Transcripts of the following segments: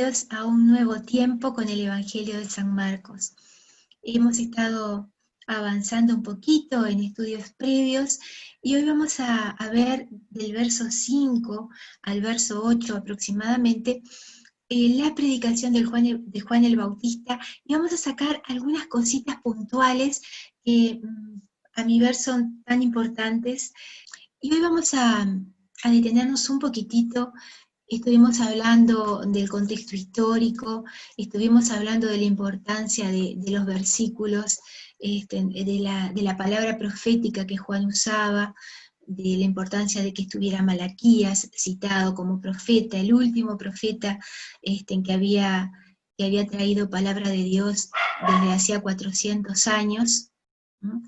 bienvenidos a un nuevo tiempo con el Evangelio de San Marcos. Hemos estado avanzando un poquito en estudios previos y hoy vamos a ver del verso 5 al verso 8 aproximadamente la predicación de Juan el Bautista, y vamos a sacar algunas cositas puntuales que a mi ver son tan importantes. Y hoy vamos a detenernos un poquitito. Estuvimos hablando del contexto histórico, estuvimos hablando de la importancia de los versículos, de la palabra profética que Juan usaba, de la importancia de que estuviera Malaquías citado como profeta, el último profeta que había traído palabra de Dios desde hacía 400 años, ¿no?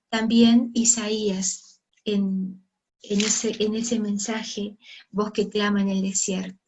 También Isaías en ese mensaje, voz que clama en el desierto.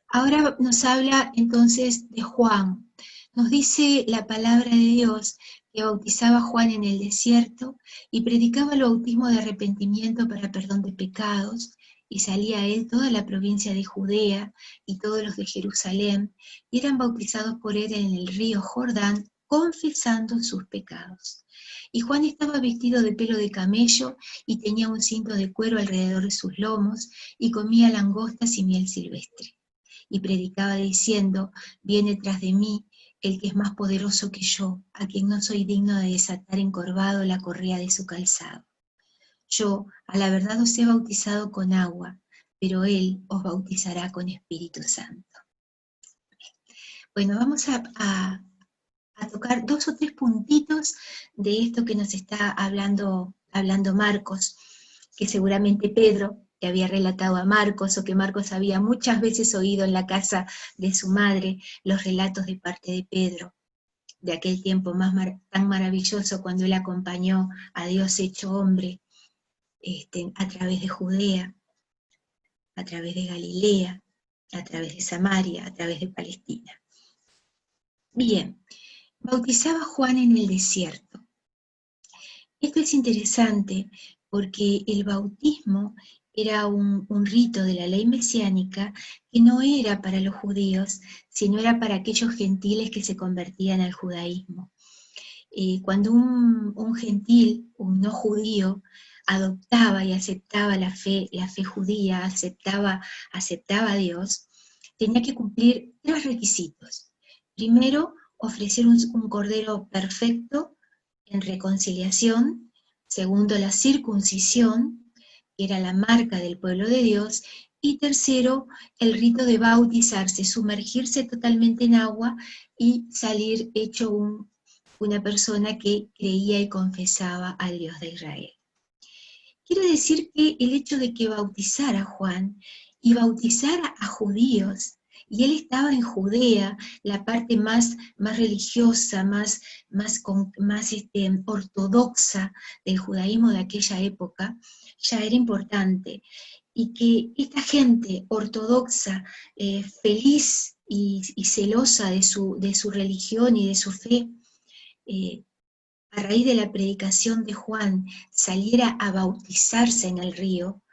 Ahora nos habla entonces de Juan. Nos dice la palabra de Dios que bautizaba a Juan en el desierto y predicaba el bautismo de arrepentimiento para perdón de pecados, y salía a él toda la provincia de Judea y todos los de Jerusalén, y eran bautizados por él en el río Jordán, confesando sus pecados. Y Juan estaba vestido de pelo de camello y tenía un cinto de cuero alrededor de sus lomos, y comía langostas y miel silvestre. Y predicaba diciendo: viene tras de mí el que es más poderoso que yo, a quien no soy digno de desatar encorvado la correa de su calzado. Yo, a la verdad, os he bautizado con agua, pero él os bautizará con Espíritu Santo. Bueno, vamos a tocar 2 o 3 puntitos de esto que nos está hablando Marcos, que seguramente Pedro, que había relatado a Marcos, o que Marcos había muchas veces oído en la casa de su madre los relatos de parte de Pedro, de aquel tiempo tan maravilloso cuando él acompañó a Dios hecho hombre a través de Judea, a través de Galilea, a través de Samaria, a través de Palestina. Bien, bautizaba Juan en el desierto. Esto es interesante porque el bautismo era un rito de la ley mesiánica que no era para los judíos, sino era para aquellos gentiles que se convertían al judaísmo. Cuando un gentil, un no judío, adoptaba y aceptaba la fe judía, aceptaba a Dios, tenía que cumplir 3 requisitos. Primero, ofrecer un cordero perfecto en reconciliación. Segundo, la circuncisión, que era la marca del pueblo de Dios. Y tercero, el rito de bautizarse, sumergirse totalmente en agua y salir hecho una persona que creía y confesaba al Dios de Israel. Quiere decir que el hecho de que bautizara a Juan y bautizara a judíos, y él estaba en Judea, la parte más religiosa, más ortodoxa del judaísmo de aquella época, ya era importante. Y que esta gente ortodoxa, feliz y celosa de su religión y de su fe, a raíz de la predicación de Juan, saliera a bautizarse en el río,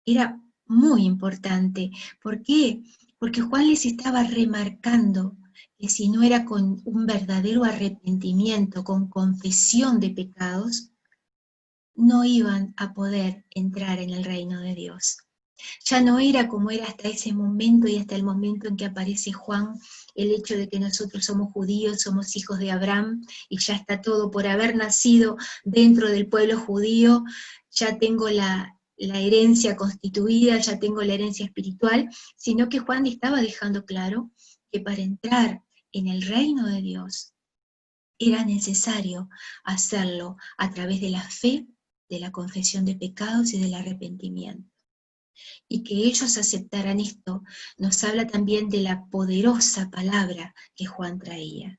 era muy importante. ¿Por qué? Porque Juan les estaba remarcando que si no era con un verdadero arrepentimiento, con confesión de pecados, no iban a poder entrar en el reino de Dios. Ya no era como era hasta ese momento y hasta el momento en que aparece Juan, el hecho de que nosotros somos judíos, somos hijos de Abraham, y ya está todo por haber nacido dentro del pueblo judío, ya tengo la herencia constituida, ya tengo la herencia espiritual, sino que Juan estaba dejando claro que para entrar en el reino de Dios era necesario hacerlo a través de la fe, de la confesión de pecados y del arrepentimiento. Y que ellos aceptaran esto nos habla también de la poderosa palabra que Juan traía.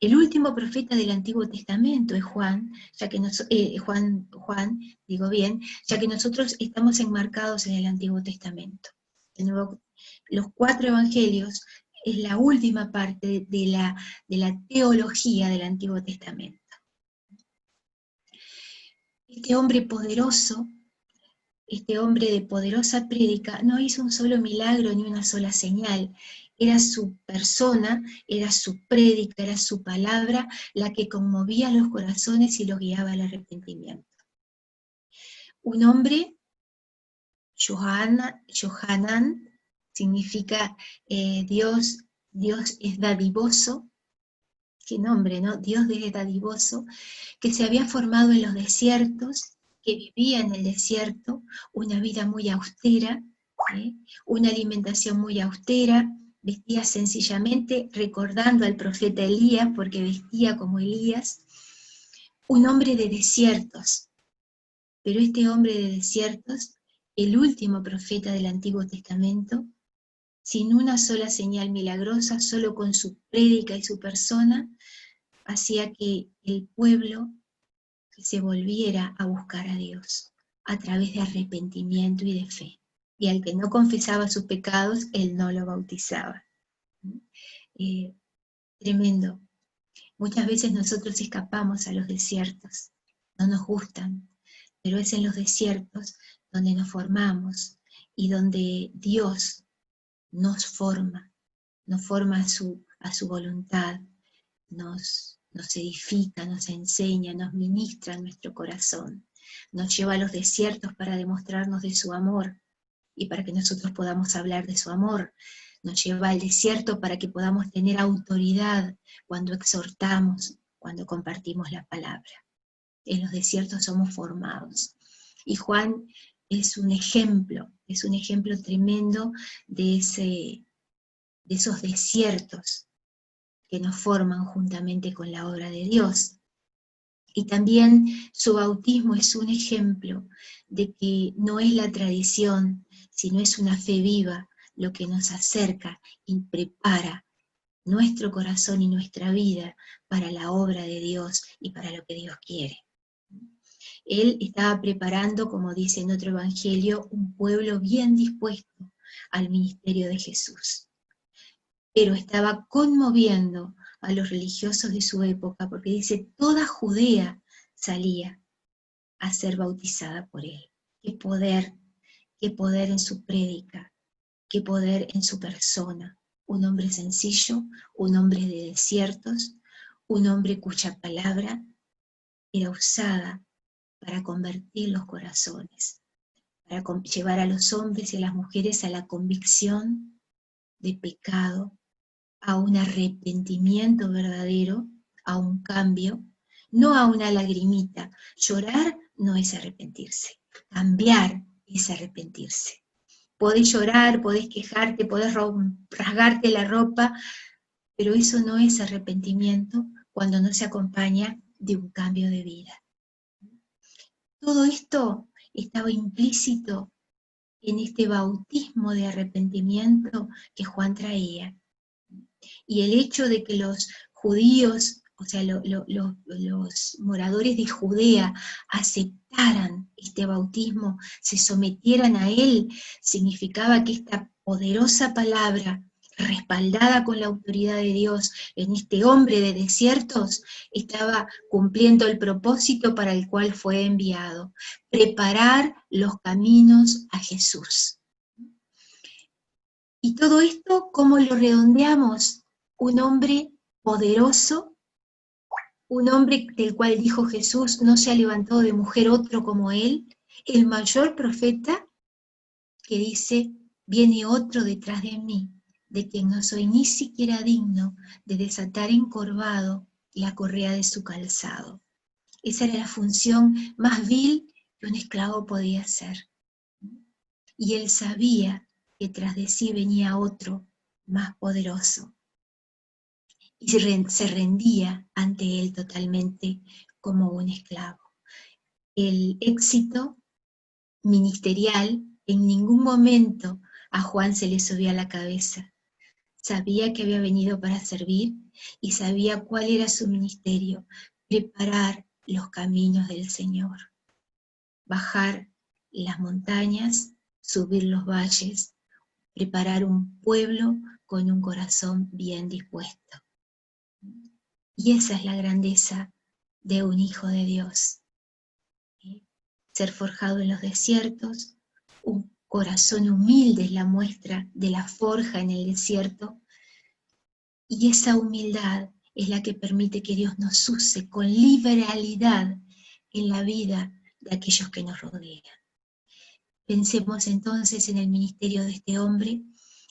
El último profeta del Antiguo Testamento es Juan, ya que ya que nosotros estamos enmarcados en el Antiguo Testamento. Los 4 evangelios es la última parte de la teología del Antiguo Testamento. Este hombre poderoso este hombre de poderosa prédica, no hizo un solo milagro ni una sola señal. Era su persona, era su prédica, era su palabra la que conmovía los corazones y los guiaba al arrepentimiento. Un hombre, Johanan, significa Dios es dadivoso. Qué nombre, ¿no? Dios es dadivoso, que se había formado en los desiertos, que vivía en el desierto, una vida muy austera, una alimentación muy austera, vestía sencillamente, recordando al profeta Elías, porque vestía como Elías, un hombre de desiertos. Pero este hombre de desiertos, el último profeta del Antiguo Testamento, sin una sola señal milagrosa, solo con su prédica y su persona, hacía que el pueblo se volviera a buscar a Dios a través de arrepentimiento y de fe. Y al que no confesaba sus pecados, él no lo bautizaba. Tremendo. Muchas veces nosotros escapamos a los desiertos, no nos gustan, pero es en los desiertos donde nos formamos y donde Dios nos forma a su voluntad, nos edifica, nos enseña, nos ministra en nuestro corazón, nos lleva a los desiertos para demostrarnos de su amor y para que nosotros podamos hablar de su amor, nos lleva al desierto para que podamos tener autoridad cuando exhortamos, cuando compartimos la palabra. En los desiertos somos formados. Y Juan es un ejemplo tremendo de esos desiertos que nos forman juntamente con la obra de Dios. Y también su bautismo es un ejemplo de que no es la tradición, sino es una fe viva lo que nos acerca y prepara nuestro corazón y nuestra vida para la obra de Dios y para lo que Dios quiere. Él estaba preparando, como dice en otro evangelio, un pueblo bien dispuesto al ministerio de Jesús. Pero estaba conmoviendo a los religiosos de su época, porque dice, toda Judea salía a ser bautizada por él. Qué poder en su prédica, qué poder en su persona. Un hombre sencillo, un hombre de desiertos, un hombre cuya palabra era usada para convertir los corazones, para llevar a los hombres y a las mujeres a la convicción de pecado, a un arrepentimiento verdadero, a un cambio, no a una lagrimita. Llorar no es arrepentirse, cambiar es arrepentirse. Podés llorar, podés quejarte, podés rasgarte la ropa, pero eso no es arrepentimiento cuando no se acompaña de un cambio de vida. Todo esto estaba implícito en este bautismo de arrepentimiento que Juan traía. Y el hecho de que los judíos, o sea, los moradores de Judea aceptaran este bautismo, se sometieran a él, significaba que esta poderosa palabra, respaldada con la autoridad de Dios en este hombre de desiertos, estaba cumpliendo el propósito para el cual fue enviado: preparar los caminos a Jesús. Y todo esto, ¿cómo lo redondeamos? Un hombre poderoso, un hombre del cual dijo Jesús, no se ha levantado de mujer otro como él, el mayor profeta, que dice, viene otro detrás de mí, de quien no soy ni siquiera digno de desatar encorvado la correa de su calzado. Esa era la función más vil que un esclavo podía hacer. Y él sabía que tras de sí venía otro más poderoso, y se rendía ante él totalmente como un esclavo. El éxito ministerial en ningún momento a Juan se le subía a la cabeza. Sabía que había venido para servir y sabía cuál era su ministerio: preparar los caminos del Señor, bajar las montañas, subir los valles, preparar un pueblo con un corazón bien dispuesto. Y esa es la grandeza de un hijo de Dios. Ser forjado en los desiertos, Un corazón humilde es la muestra de la forja en el desierto, y esa humildad es la que permite que Dios nos use con liberalidad en la vida de aquellos que nos rodean. Pensemos entonces en el ministerio de este hombre,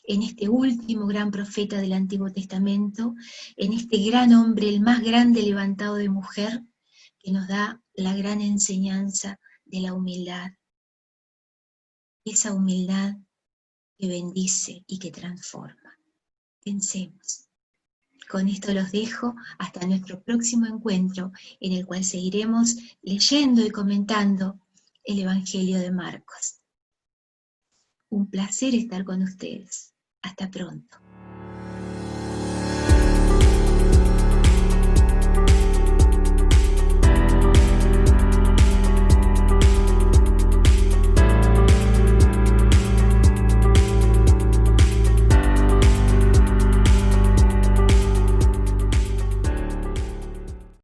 en este último gran profeta del Antiguo Testamento, en este gran hombre, el más grande levantado de mujer, que nos da la gran enseñanza de la humildad. Esa humildad que bendice y que transforma. Pensemos. Con esto los dejo hasta nuestro próximo encuentro, en el cual seguiremos leyendo y comentando el Evangelio de Marcos. Un placer estar con ustedes. Hasta pronto.